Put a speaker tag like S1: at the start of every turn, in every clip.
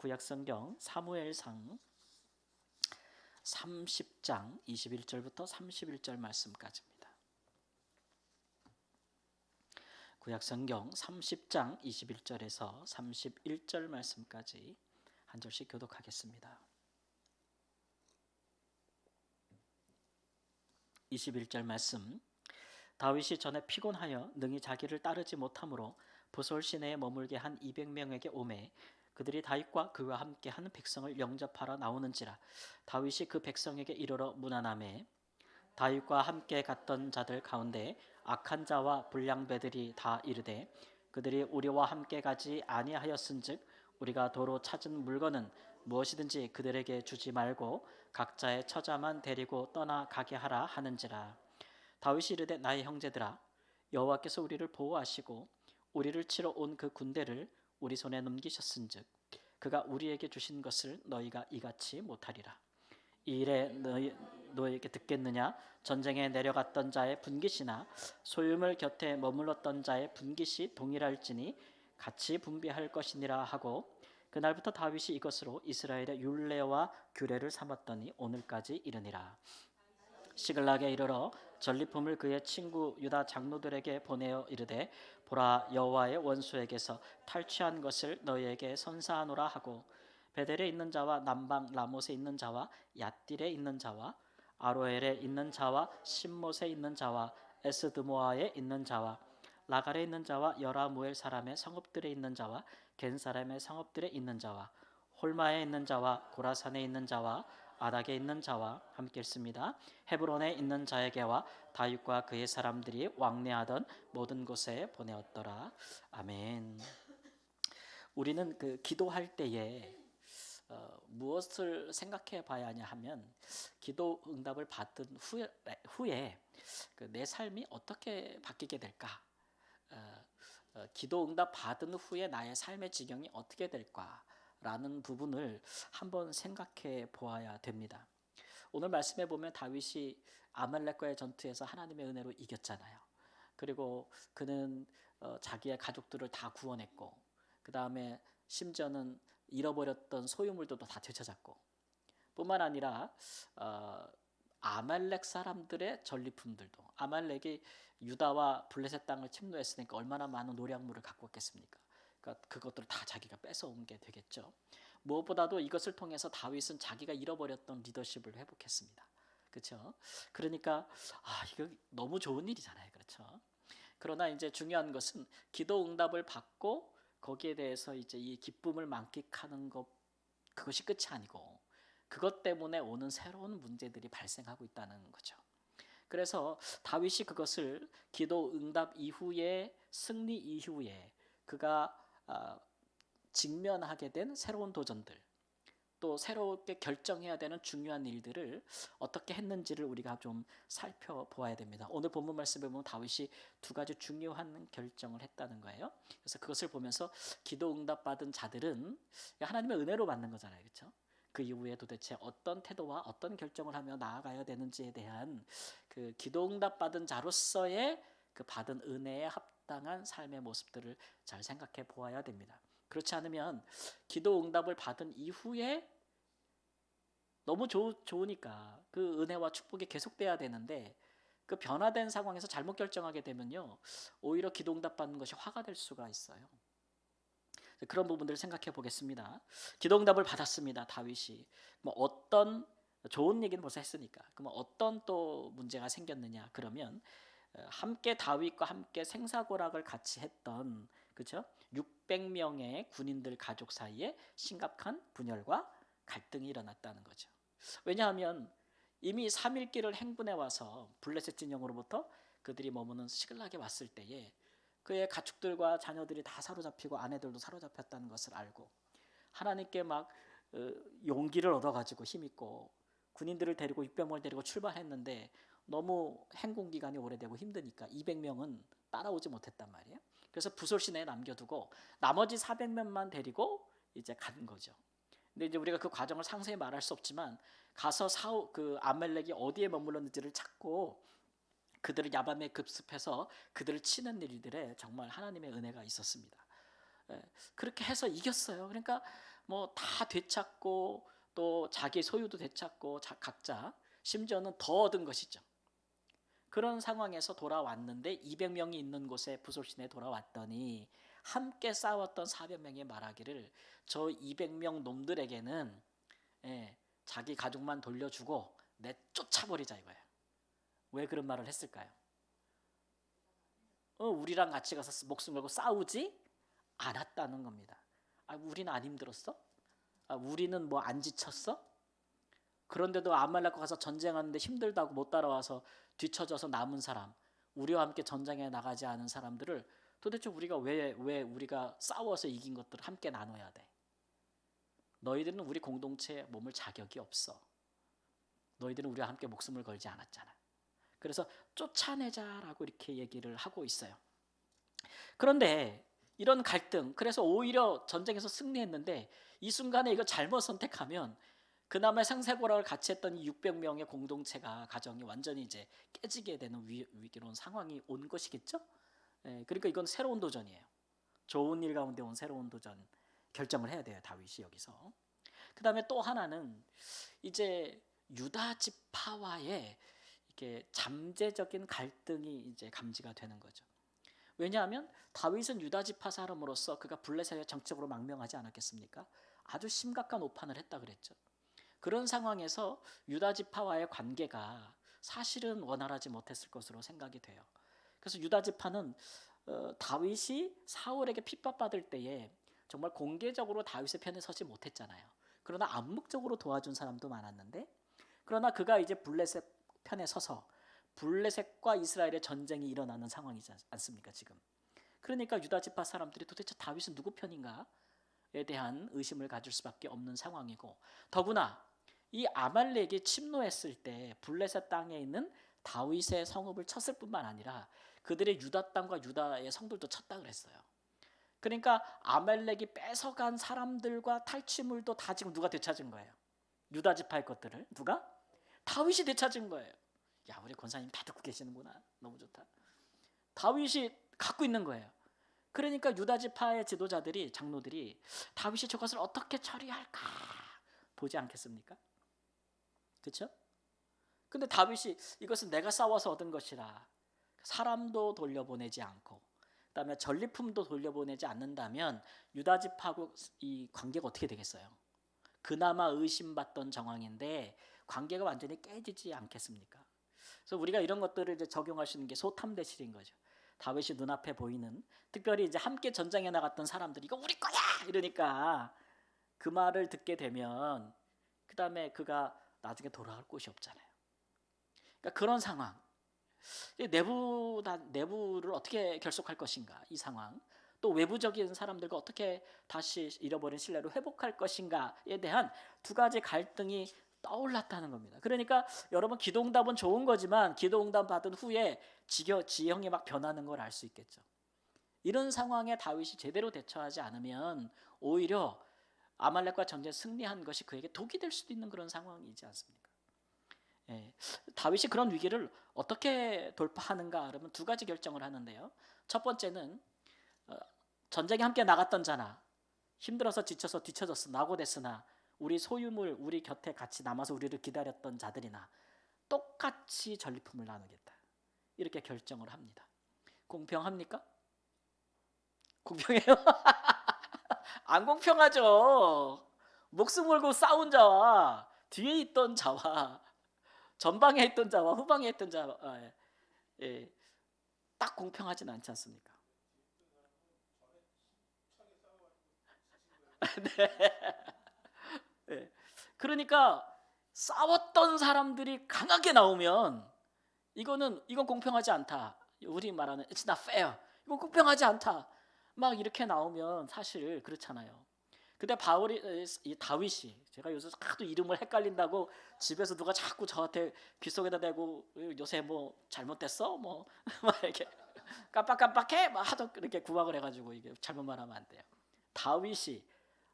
S1: 구약성경 사무엘상 30장 21절부터 31절 말씀까지입니다. 구약성경 30장 21절에서 31절 말씀까지 한 절씩 교독하겠습니다. 21절 말씀. 다윗이 전에 피곤하여 능히 자기를 따르지 못하므로 부솔 시내에 머물게 한 200명에게 오매 그들이 다윗과 그와 함께 한 백성을 영접하러 나오는지라. 다윗이 그 백성에게 이르러 문안하매 다윗과 함께 갔던 자들 가운데 악한 자와 불량배들이 다 이르되 그들이 우리와 함께 가지 아니하였은즉 우리가 도로 찾은 물건은 무엇이든지 그들에게 주지 말고 각자의 처자만 데리고 떠나가게 하라 하는지라. 다윗이 이르되 나의 형제들아 여호와께서 우리를 보호하시고 우리를 치러 온 그 군대를 우리 손에 넘기셨은즉 그가 우리에게 주신 것을 너희가 이같이 못하리라. 이 일에 너희에게 듣겠느냐? 전쟁에 내려갔던 자의 분깃이나 소유물 곁에 머물렀던 자의 분깃이 동일할지니 같이 분비할 것이니라 하고 그날부터 다윗이 이것으로 이스라엘의 율례와 규례를 삼았더니 오늘까지 이르니라. 시글락에 이르러 전리품을 그의 친구 유다 장로들에게 보내어 이르되 보라 여호와의 원수에게서 탈취한 것을 너희에게 선사하노라 하고 베델에 있는 자와 남방 라못에 있는 자와 얏딜에 있는 자와 아로엘에 있는 자와 신못에 있는 자와 에스드모아에 있는 자와 라갈에 있는 자와 여라무엘 사람의 성읍들에 있는 자와 겐 사람의 성읍들에 있는 자와 홀마에 있는 자와 고라산에 있는 자와 아닥에 있는 자와 함께 읽습니다. 헤브론에 있는 자에게와 다윗과 그의 사람들이 왕래하던 모든 곳에 보내었더라. 아멘. 우리는 기도할 때에 무엇을 생각해 봐야 하냐 하면 기도 응답을 받은 후에 내 삶이 어떻게 바뀌게 될까? 기도 응답 받은 후에 나의 삶의 지경이 어떻게 될까라는 부분을 한번 생각해 보아야 됩니다. 오늘 말씀에 보면 다윗이 아말렉과의 전투에서 하나님의 은혜로 이겼잖아요. 그리고 그는 자기의 가족들을 다 구원했고 그 다음에 심지어는 잃어버렸던 소유물들도 다 되찾았고 뿐만 아니라 아말렉 사람들의 전리품들도 아말렉이 유다와 블레셋 땅을 침노했으니까 얼마나 많은 노략물을 갖고 왔겠습니까? 그러니까 그것들을 다 자기가 뺏어온 게 되겠죠. 무엇보다도 이것을 통해서 다윗은 자기가 잃어버렸던 리더십을 회복했습니다. 그렇죠? 그러니까 이거 너무 좋은 일이잖아요. 그렇죠? 그러나 이제 중요한 것은 기도 응답을 받고 거기에 대해서 이제 이 기쁨을 만끽하는 것 그것이 끝이 아니고 그것 때문에 오는 새로운 문제들이 발생하고 있다는 거죠. 그래서 다윗이 그것을 기도 응답 이후에 승리 이후에 그가 직면하게 된 새로운 도전들 또 새롭게 결정해야 되는 중요한 일들을 어떻게 했는지를 우리가 좀 살펴보아야 됩니다. 오늘 본문 말씀에 보면 다윗이 두 가지 중요한 결정을 했다는 거예요. 그래서 그것을 보면서 기도 응답 받은 자들은 하나님의 은혜로 받는 거잖아요. 그렇죠? 그 이후에 도대체 어떤 태도와 어떤 결정을 하며 나아가야 되는지에 대한 그 기도 응답 받은 자로서의 그 받은 은혜에 합당한 삶의 모습들을 잘 생각해 보아야 됩니다. 그렇지 않으면 기도 응답을 받은 이후에 너무 좋으니까 그 은혜와 축복이 계속돼야 되는데 그 변화된 상황에서 잘못 결정하게 되면요 오히려 기도 응답 받는 것이 화가 될 수가 있어요. 그런 부분들을 생각해 보겠습니다. 기도 응답을 받았습니다. 다윗이 어떤 좋은 얘기는 벌써 했으니까 그럼 어떤 또 문제가 생겼느냐 그러면 함께 다윗과 함께 생사고락을 같이 했던 그렇죠? 600명의 군인들 가족 사이에 심각한 분열과 갈등이 일어났다는 거죠. 왜냐하면 이미 3일 길을 행군해 와서 블레셋 진영으로부터 그들이 머무는 시글락에 왔을 때에 그의 가축들과 자녀들이 다 사로잡히고 아내들도 사로잡혔다는 것을 알고 하나님께 막 용기를 얻어가지고 힘있고 군인들을 데리고 600명을 데리고 출발했는데 너무 행군 기간이 오래되고 힘드니까 200명은 따라오지 못했단 말이에요. 그래서 부솔 시내에 남겨두고 나머지 400명만 데리고 이제 간 거죠. 근데 이제 우리가 그 과정을 상세히 말할 수 없지만 가서 그 아말렉이 어디에 머물렀는지를 찾고 그들을 야밤에 급습해서 그들을 치는 일들에 정말 하나님의 은혜가 있었습니다. 그렇게 해서 이겼어요. 그러니까 뭐 다 되찾고 또 자기 소유도 되찾고 각자 심지어는 더 얻은 것이죠. 그런 상황에서 돌아왔는데 200명이 있는 곳에 부솔신에 돌아왔더니 함께 싸웠던 400명이 말하기를 저 200명 놈들에게는 자기 가족만 돌려주고 내쫓아버리자 이거예요. 왜 그런 말을 했을까요? 우리랑 같이 가서 목숨 걸고 싸우지 않았다는 겁니다. 우리는 안 힘들었어? 우리는 뭐 안 지쳤어? 그런데도 아말렉과 가서 전쟁하는데 힘들다고 못 따라와서 뒤처져서 남은 사람, 우리와 함께 전쟁에 나가지 않은 사람들을 도대체 우리가 왜 우리가 싸워서 이긴 것들을 함께 나눠야 돼? 너희들은 우리 공동체에 머물 자격이 없어. 너희들은 우리와 함께 목숨을 걸지 않았잖아. 그래서 쫓아내자라고 이렇게 얘기를 하고 있어요. 그런데 이런 갈등, 그래서 오히려 전쟁에서 승리했는데 이 순간에 이거 잘못 선택하면 그나마 생사고락을 같이 했던 600명의 공동체가 가정이 완전히 이제 깨지게 되는 위기로운 상황이 온 것이겠죠. 그러니까 이건 새로운 도전이에요. 좋은 일 가운데 온 새로운 도전 결정을 해야 돼요, 다윗이 여기서. 그 다음에 또 하나는 이제 유다 지파와의 이렇게 잠재적인 갈등이 이제 감지가 되는 거죠. 왜냐하면 다윗은 유다 지파 사람으로서 그가 블레셋에 정적으로 망명하지 않았겠습니까? 아주 심각한 오판을 했다 그랬죠. 그런 상황에서 유다 지파와의 관계가 사실은 원활하지 못했을 것으로 생각이 돼요. 그래서 유다 지파는 다윗이 사울에게 핍박받을 때에 정말 공개적으로 다윗의 편에 서지 못했잖아요. 그러나 암묵적으로 도와준 사람도 많았는데, 그러나 그가 이제 블레셋 편에 서서 블레셋과 이스라엘의 전쟁이 일어나는 상황이지 않습니까 지금. 그러니까 유다 지파 사람들이 도대체 다윗은 누구 편인가에 대한 의심을 가질 수밖에 없는 상황이고, 더구나 이 아말렉이 침노했을 때 블레셋 땅에 있는 다윗의 성읍을 쳤을 뿐만 아니라 그들의 유다 땅과 유다의 성들도 쳤다 그랬어요. 그러니까 아말렉이 뺏어간 사람들과 탈취물도 다 지금 누가 되찾은 거예요? 유다 지파의 것들을 누가? 다윗이 되찾은 거예요. 야, 우리 권사님 다 듣고 계시는구나. 너무 좋다. 다윗이 갖고 있는 거예요. 그러니까 유다 지파의 지도자들이, 장로들이 다윗이 저것을 어떻게 처리할까 보지 않겠습니까? 그렇죠? 근데 다윗이 이것은 내가 싸워서 얻은 것이라 사람도 돌려보내지 않고 그다음에 전리품도 돌려보내지 않는다면 유다 지파하고 이 관계가 어떻게 되겠어요? 그나마 의심받던 정황인데 관계가 완전히 깨지지 않겠습니까? 그래서 우리가 이런 것들을 이제 적용할 수 있는 게 소탐대실인 거죠. 다윗이 눈앞에 보이는, 특별히 이제 함께 전장에 나갔던 사람들이 이거 우리 거야 이러니까 그 말을 듣게 되면 그 다음에 그가 나중에 돌아갈 곳이 없잖아요. 그러니까 그런 상황, 내부를 어떻게 결속할 것인가, 이 상황, 또 외부적인 사람들과 어떻게 다시 잃어버린 신뢰를 회복할 것인가에 대한 두 가지 갈등이 떠올랐다는 겁니다. 그러니까 여러분, 기도응답은 좋은 거지만 기도응답 받은 후에 지형이 막 변하는 걸 알 수 있겠죠. 이런 상황에 다윗이 제대로 대처하지 않으면 오히려 아말렉과 전쟁 승리한 것이 그에게 독이 될 수도 있는 그런 상황이지 않습니까? 다윗이 그런 위기를 어떻게 돌파하는가 그러면 두 가지 결정을 하는데요. 첫 번째는 전쟁에 함께 나갔던 자나 힘들어서 지쳐서 뒤처졌으나 낙오됐으나 우리 소유물, 우리 곁에 같이 남아서 우리를 기다렸던 자들이나 똑같이 전리품을 나누겠다, 이렇게 결정을 합니다. 공평합니까? 공평해요? 안 공평하죠. 목숨 걸고 싸운 자와 뒤에 있던 자와 전방에 있던 자와 후방에 있던 자와 딱 공평하진 않지 않습니까? 네. 그러니까 싸웠던 사람들이 강하게 나오면 이건 공평하지 않다. 우리 말하는 it's not fair. 이건 공평하지 않다. 막 이렇게 나오면 사실 그렇잖아요. 근데 다윗이, 제가 요새 하도 이름을 헷갈린다고 집에서 누가 자꾸 저한테 귓속에다 대고 요새 뭐 잘못됐어? 뭐 막 이렇게 깜빡깜빡해? 막 하도 이렇게 구박을 해가지고 이게 잘못 말하면 안 돼요. 다윗이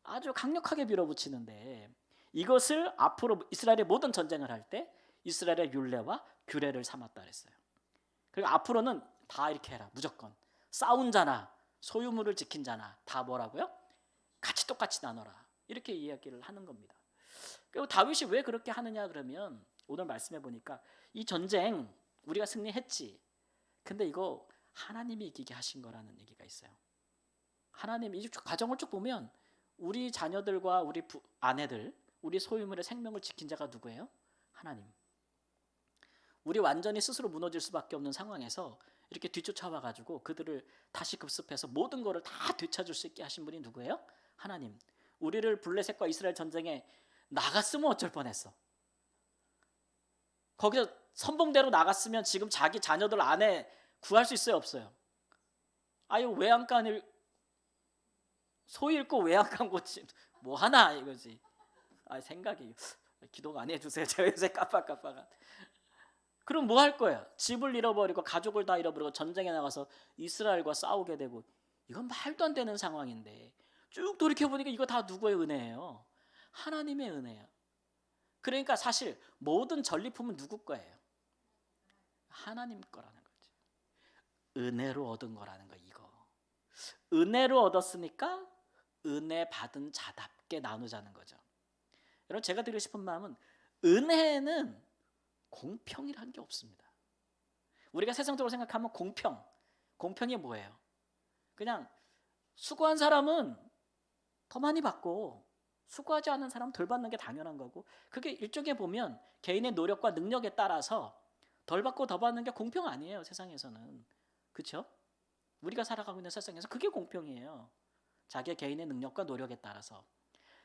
S1: 아주 강력하게 밀어붙이는데 이것을 앞으로 이스라엘의 모든 전쟁을 할 때 이스라엘의 율례와 규례를 삼았다 그랬어요. 그리고 앞으로는 다 이렇게 해라. 무조건 싸운 자나 소유물을 지킨 자나 다 뭐라고요? 같이 똑같이 나눠라. 이렇게 이야기를 하는 겁니다. 그리고 다윗이 왜 그렇게 하느냐 그러면 오늘 말씀해 보니까 이 전쟁 우리가 승리했지. 근데 이거 하나님이 이기게 하신 거라는 얘기가 있어요. 하나님이 이 과정을 쭉 보면 우리 자녀들과 우리 아내들, 우리 소유물의 생명을 지킨 자가 누구예요? 하나님. 우리 완전히 스스로 무너질 수밖에 없는 상황에서 이렇게 뒤쫓아와 가지고 그들을 다시 급습해서 모든 거를 다 되찾을 수 있게 하신 분이 누구예요? 하나님. 우리를 블레셋과 이스라엘 전쟁에 나갔으면 어쩔 뻔했어. 거기서 선봉대로 나갔으면 지금 자기 자녀들 아내 구할 수 있어요, 없어요? 아유, 외양간을 소 잃고 외양간 고치 뭐 하나 이거지. 생각이 기도 많이 해주세요. 제가 요새 깜빡깜빡. 그럼 뭐 할 거야? 집을 잃어버리고 가족을 다 잃어버리고 전쟁에 나가서 이스라엘과 싸우게 되고 이건 말도 안 되는 상황인데 쭉 돌이켜보니까 이거 다 누구의 은혜예요? 하나님의 은혜예요. 그러니까 사실 모든 전리품은 누구 거예요? 하나님 거라는 거지. 은혜로 얻은 거라는 거 이거. 은혜로 얻었으니까 은혜 받은 자답게 나누자는 거죠. 여러분 제가 드리고 싶은 마음은 은혜는 공평이라는 게 없습니다. 우리가 세상적으로 생각하면 공평이 뭐예요? 그냥 수고한 사람은 더 많이 받고 수고하지 않은 사람은 덜 받는 게 당연한 거고 그게 일종의 보면 개인의 노력과 능력에 따라서 덜 받고 더 받는 게 공평 아니에요. 세상에서는. 그렇죠? 우리가 살아가고 있는 세상에서 그게 공평이에요. 자기의 개인의 능력과 노력에 따라서.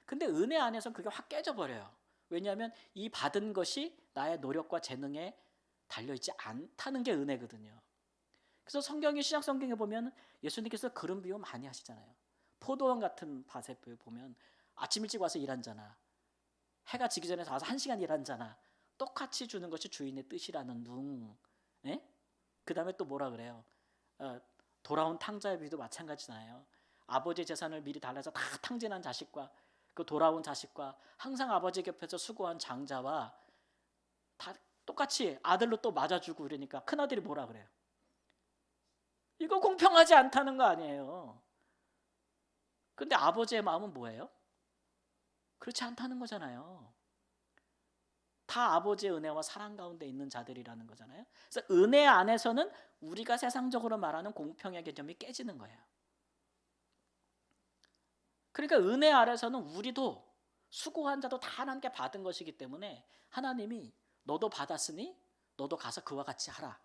S1: 근데 은혜 안에서 그게 확 깨져버려요. 왜냐하면 이 받은 것이 나의 노력과 재능에 달려있지 않다는 게 은혜거든요. 그래서 신약 성경에 보면 예수님께서 그런 비유 많이 하시잖아요. 포도원 같은 밭에 보면 아침 일찍 와서 일하잖아. 해가 지기 전에 와서 1시간 일하잖아. 똑같이 주는 것이 주인의 뜻이라는 둥. 예? 그 다음에 또 뭐라 그래요? 돌아온 탕자의 비유도 마찬가지잖아요. 아버지 재산을 미리 달라서 다 탕진한 자식과 그 돌아온 자식과 항상 아버지 곁에서 수고한 장자와 다 똑같이 아들로 또 맞아주고 그러니까 큰아들이 뭐라 그래요? 이거 공평하지 않다는 거 아니에요. 근데 아버지의 마음은 뭐예요? 그렇지 않다는 거잖아요. 다 아버지의 은혜와 사랑 가운데 있는 자들이라는 거잖아요. 그래서 은혜 안에서는 우리가 세상적으로 말하는 공평의 개념이 깨지는 거예요. 그러니까 은혜 아래서는 우리도 수고한 자도 다 하나님께 받은 것이기 때문에 하나님이 너도 받았으니 너도 가서 그와 같이 하라.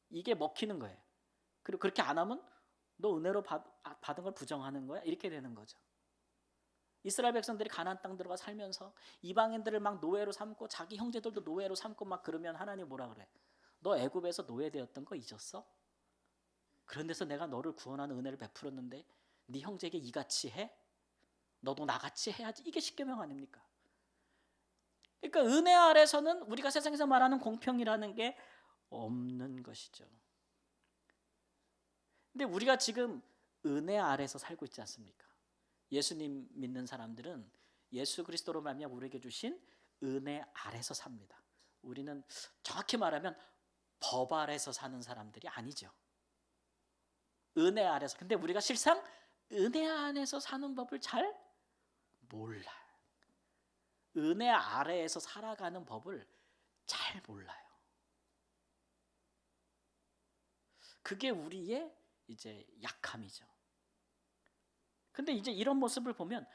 S1: 이게 먹히는 거예요. 그리고 그렇게 안 하면 너 은혜로 받은 걸 부정하는 거야? 이렇게 되는 거죠. 이스라엘 백성들이 가나안 땅 들어가 살면서 이방인들을 막 노예로 삼고 자기 형제들도 노예로 삼고 막 그러면 하나님 뭐라 그래? 너 애굽에서 노예되었던 거 잊었어? 그런 데서 내가 너를 구원하는 은혜를 베풀었는데 네 형제에게 이같이 해? 너도 나같이 해야지. 이게 십계명 아닙니까? 그러니까 은혜 아래서는 우리가 세상에서 말하는 공평이라는 게 없는 것이죠. 근데 우리가 지금 은혜 아래서 살고 있지 않습니까? 예수님 믿는 사람들은 예수 그리스도로 말미암아 우리에게 주신 은혜 아래서 삽니다. 우리는 정확히 말하면 법 아래서 사는 사람들이 아니죠. 은혜 아래서. 근데 우리가 실상 은혜 안에서 사는 법을 잘 몰라요. 은혜 아래에서 살아가는 법을 잘 몰라요. 그게 우리의 이제 약함이죠. 근데 이제 이런 모습을 보면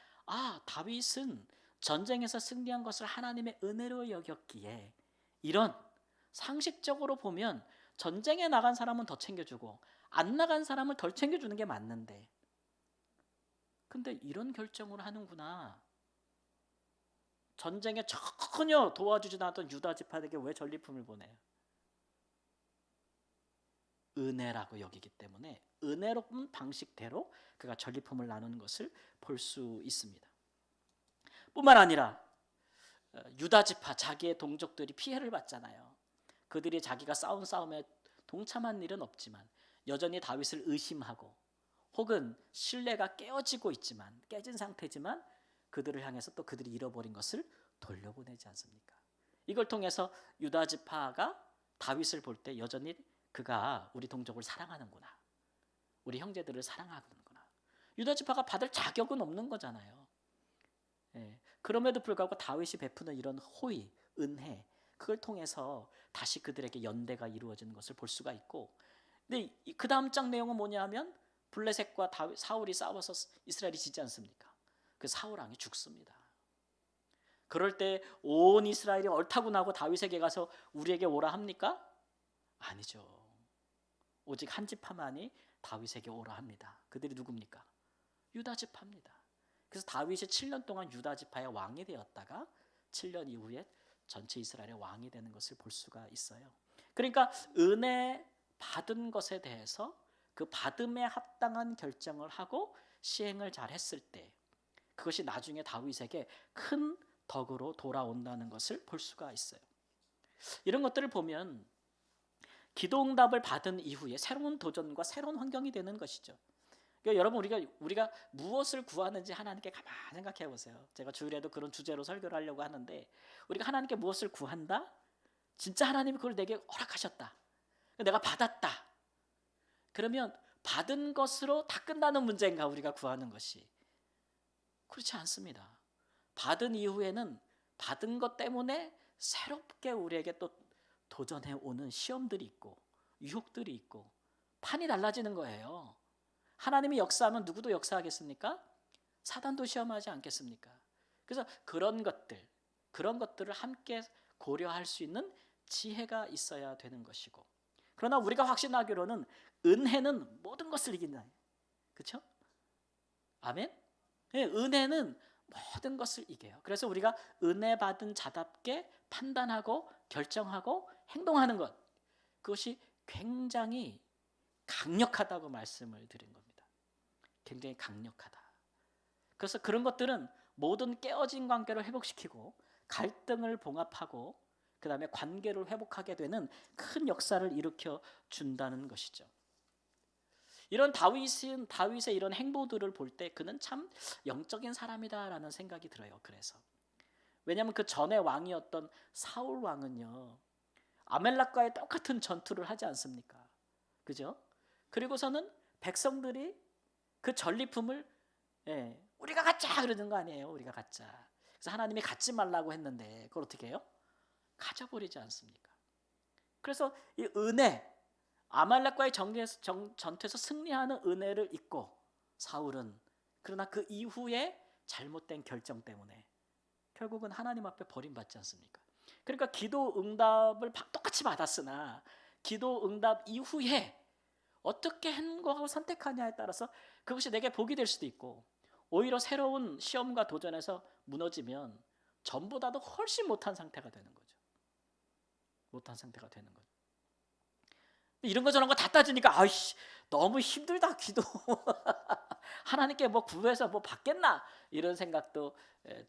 S1: 다윗은 전쟁에서 승리한 것을 하나님의 은혜로 여겼기에 이런 상식적으로 보면 전쟁에 나간 사람은 더 챙겨주고 안 나간 사람을 덜 챙겨주는 게 맞는데 근데 이런 결정을 하는구나. 전쟁에 전혀 도와주지 않았던 유다 지파에게 왜 전리품을 보내요? 은혜라고 여기기 때문에 은혜로운 방식대로 그가 전리품을 나누는 것을 볼 수 있습니다. 뿐만 아니라 유다 지파 자기의 동족들이 피해를 받잖아요. 그들이 자기가 싸운 싸움에 동참한 일은 없지만 여전히 다윗을 의심하고 혹은 신뢰가 깨진 상태지만 그들을 향해서 또 그들이 잃어버린 것을 돌려보내지 않습니까? 이걸 통해서 유다 지파가 다윗을 볼 때 여전히 그가 우리 동족을 사랑하는구나. 우리 형제들을 사랑하는구나. 유다 지파가 받을 자격은 없는 거잖아요. 예. 그럼에도 불구하고 다윗이 베푸는 이런 호의, 은혜, 그걸 통해서 다시 그들에게 연대가 이루어지는 것을 볼 수가 있고, 근데 그 다음 장 내용은 뭐냐하면 블레셋과 사울이 싸워서 이스라엘이 지지 않습니까? 그 사울 왕이 죽습니다. 그럴 때 온 이스라엘이 얼타고 나고 다윗에게 가서 우리에게 오라 합니까? 아니죠. 오직 한 지파만이 다윗에게 오라 합니다. 그들이 누굽니까? 유다 지파입니다. 그래서 다윗이 7년 동안 유다 지파의 왕이 되었다가 7년 이후에 전체 이스라엘의 왕이 되는 것을 볼 수가 있어요. 그러니까 은혜 받은 것에 대해서 그 받음에 합당한 결정을 하고 시행을 잘 했을 때 그것이 나중에 다윗에게 큰 덕으로 돌아온다는 것을 볼 수가 있어요. 이런 것들을 보면 기도 응답을 받은 이후에 새로운 도전과 새로운 환경이 되는 것이죠. 그러니까 여러분 우리가 무엇을 구하는지 하나님께 가만히 생각해 보세요. 제가 주일에도 그런 주제로 설교를 하려고 하는데 우리가 하나님께 무엇을 구한다? 진짜 하나님이 그걸 내게 허락하셨다. 내가 받았다. 그러면 받은 것으로 다 끝나는 문제인가 우리가 구하는 것이? 그렇지 않습니다. 받은 이후에는 받은 것 때문에 새롭게 우리에게 또 도전해 오는 시험들이 있고 유혹들이 있고 판이 달라지는 거예요. 하나님이 역사하면 누구도 역사하겠습니까? 사단도 시험하지 않겠습니까? 그래서 그런 것들을 함께 고려할 수 있는 지혜가 있어야 되는 것이고, 그러나 우리가 확신하기로는 은혜는 모든 것을 이긴다. 그렇죠? 아멘? 네, 은혜는 모든 것을 이겨요. 그래서 우리가 은혜 받은 자답게 판단하고 결정하고 행동하는 것, 그것이 굉장히 강력하다고 말씀을 드린 겁니다. 굉장히 강력하다. 그래서 그런 것들은 모든 깨어진 관계를 회복시키고 갈등을 봉합하고 그 다음에 관계를 회복하게 되는 큰 역사를 일으켜 준다는 것이죠. 이런 다윗의 이런 행보들을 볼 때 그는 참 영적인 사람이다라는 생각이 들어요. 그래서 왜냐하면 그 전에 왕이었던 사울 왕은요 아멜렉과의 똑같은 전투를 하지 않습니까? 그죠? 그리고서는 백성들이 그 전리품을 우리가 갖자 그러는 거 아니에요. 우리가 갖자. 그래서 하나님이 갖지 말라고 했는데 그걸 어떻게 해요? 가져버리지 않습니까? 그래서 이 은혜, 아말렉과의 전투에서 승리하는 은혜를 잊고 사울은 그러나 그 이후에 잘못된 결정 때문에 결국은 하나님 앞에 버림받지 않습니까? 그러니까 기도 응답을 똑같이 받았으나 기도 응답 이후에 어떻게 행동하고 선택하냐에 따라서 그것이 내게 복이 될 수도 있고 오히려 새로운 시험과 도전에서 무너지면 전보다도 훨씬 못한 상태가 되는 거죠. 못한 상태가 되는 거죠. 이런 거 저런 거 다 따지니까 아이씨 너무 힘들다 기도. 하나님께 뭐 구해서 뭐 받겠나 이런 생각도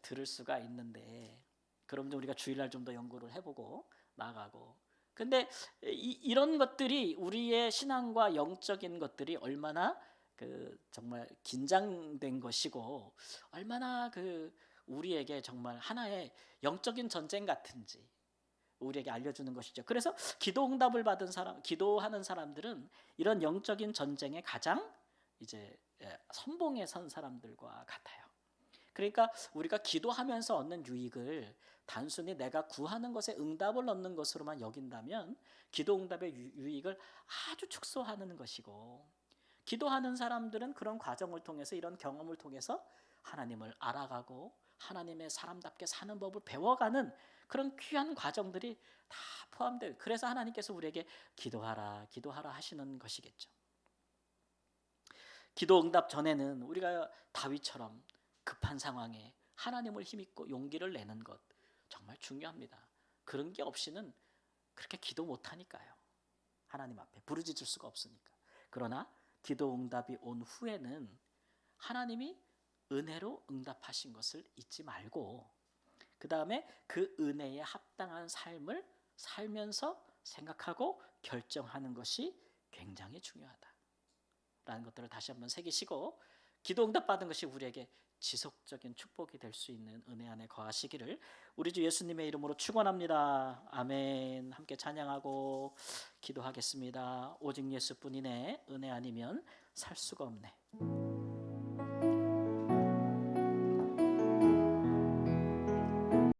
S1: 들을 수가 있는데 그럼 우리가 주일날 좀 더 연구를 해보고 나가고. 근데 이런 것들이 우리의 신앙과 영적인 것들이 얼마나 그 정말 긴장된 것이고 얼마나 그 우리에게 정말 하나의 영적인 전쟁 같은지 우리에게 알려주는 것이죠. 그래서 기도 응답을 받은 사람, 기도하는 사람들은 이런 영적인 전쟁에 가장 이제 선봉에 선 사람들과 같아요. 그러니까 우리가 기도하면서 얻는 유익을 단순히 내가 구하는 것에 응답을 얻는 것으로만 여긴다면 기도 응답의 유익을 아주 축소하는 것이고, 기도하는 사람들은 그런 과정을 통해서 이런 경험을 통해서 하나님을 알아가고 하나님의 사람답게 사는 법을 배워가는 그런 귀한 과정들이 다 포함돼요. 그래서 하나님께서 우리에게 기도하라 하시는 것이겠죠. 기도 응답 전에는 우리가 다윗처럼 급한 상황에 하나님을 힘입고 용기를 내는 것 정말 중요합니다. 그런 게 없이는 그렇게 기도 못하니까요. 하나님 앞에 부르짖을 수가 없으니까. 그러나 기도 응답이 온 후에는 하나님이 은혜로 응답하신 것을 잊지 말고 그 다음에 그 은혜에 합당한 삶을 살면서 생각하고 결정하는 것이 굉장히 중요하다라는 것들을 다시 한번 새기시고 기도 응답 받은 것이 우리에게 지속적인 축복이 될 수 있는 은혜 안에 거하시기를 우리 주 예수님의 이름으로 축원합니다. 아멘. 함께 찬양하고 기도하겠습니다. 오직 예수뿐이네 은혜 아니면 살 수가 없네.